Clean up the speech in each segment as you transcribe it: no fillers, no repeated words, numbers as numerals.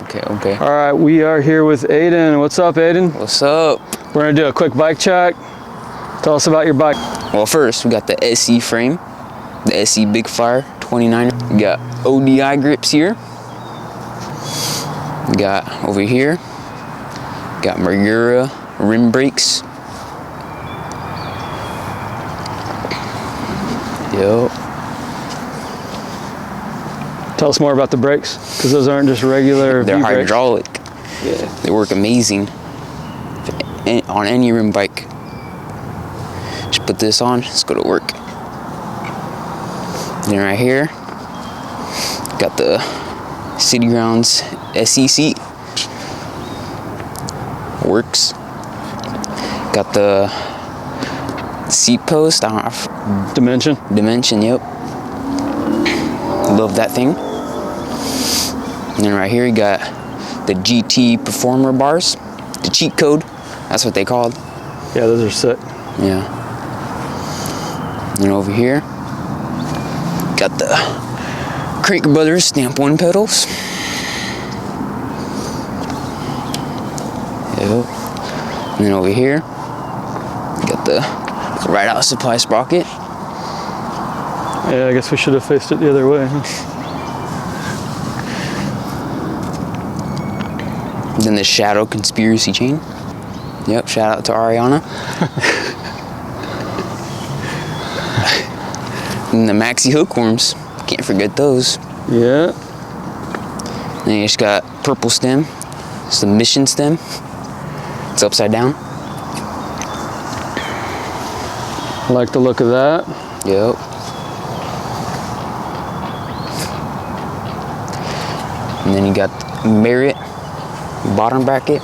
Okay. All right, we are here with Aiden. What's up, Aiden? What's up? We're gonna do a quick bike check. Tell us about your bike. Well, first we got the SE frame, the SE Big Fire 29er. We got ODI grips here. We got over here, got Magura rim brakes. Yep. Tell us more about the brakes, because those aren't just regular. They're hydraulic. Yeah. They work amazing on any rim bike. Just put this on, let's go to work. Then right here, got the City Grounds SE seat. Works. Got the seat post. Dimension? Dimension, yep. Love that thing. And then right here you got the GT Performer bars. The cheat code, that's what they called. Yeah, those are sick. Yeah. And over here, got the Crank Brothers Stamp 1 pedals. Yep. And then over here, got the Ride Out Supply sprocket. Yeah, I guess we should have faced it the other way. Then the Shadow Conspiracy chain. Yep, shout out to Ariana. And the Maxxis Hookworms. Can't forget those. Yeah. Then you just got purple stem. It's the mission stem. It's upside down. I like the look of that. Yep. And then you got Merritt bottom bracket.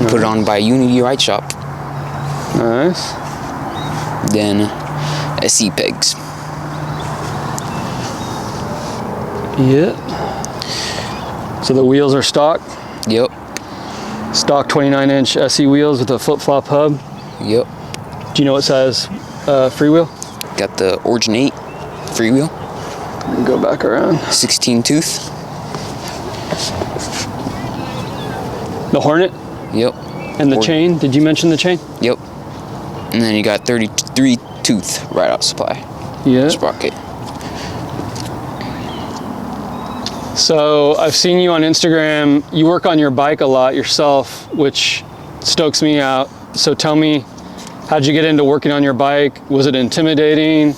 Nice. Put it on by Unity Rideshop. Nice. Then SE pegs. Yeah. So the wheels are stock? Yep. Stock 29-inch SE wheels with a flip-flop hub? Yep. Do you know what size freewheel? Got the Origin8 freewheel. Go back around. 16 tooth. The Hornet? Yep. And the chain? Did you mention the chain? Yep. And then you got 33 tooth Ride Out Supply. Yeah. Sprocket. So I've seen you on Instagram. You work on your bike a lot yourself, which stokes me out. So tell me, how'd you get into working on your bike? Was it intimidating?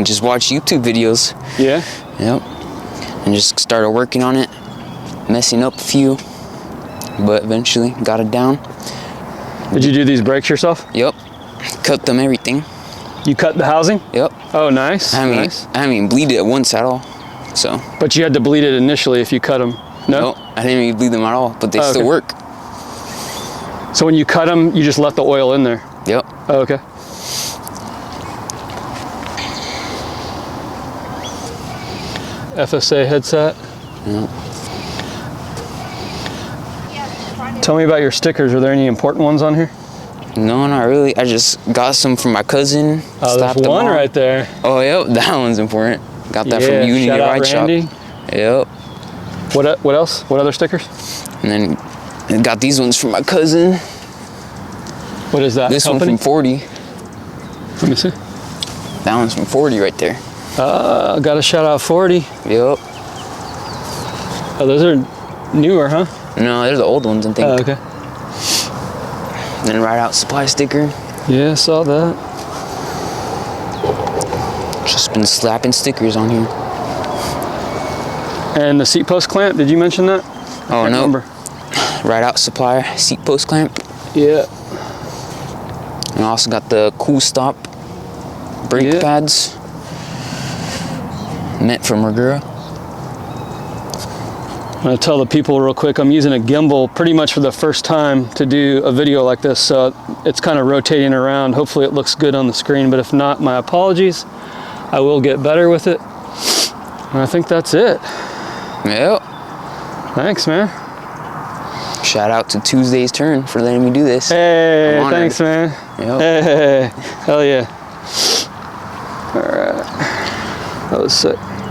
Just watch YouTube videos. Yeah? Yep. And just started working on it, messing up a few, but eventually got it down. Did you do these brakes yourself? Yep. Cut them, everything. You cut the housing? Yep. Oh, nice. I Nice. haven't even bleed it once at all. So. But you had to bleed it initially if you cut them. No? Nope, I didn't even bleed them at all, but they still work. So when you cut them, you just left the oil in there? Yep. Oh, okay. FSA headset. Yep. Tell me about your stickers. Are there any important ones on here? No, not really. I just got some from my cousin. Oh, there's one right there. Oh, yep, that one's important. Got that from Unity Rideshop. Yep. What else? What other stickers? And then I got these ones from my cousin. What is that? This company? one from 40. Let me see. That one's from 40 right there. Got to shout out 40. Yep. Oh, those are newer, huh? No, they're the old ones, I think. Oh, okay. Then Ride Out Supply sticker. Yeah, I saw that. Just been slapping stickers on here. And the seat post clamp, did you mention that? Oh, no. Ride Out Supply seat post clamp. Yeah. And I also got the Kool Stop brake pads. Meant for Magura. I'm gonna tell the people real quick, I'm using a gimbal pretty much for the first time to do a video like this, so it's kind of rotating around. Hopefully it looks good on the screen, but if not, my apologies. I will get better with it. And I think that's it. Yep. Thanks, man. Shout out to Tuesday's Turn for letting me do this. Hey, thanks, man. Yep. Hey, hell yeah. All right. That was sick.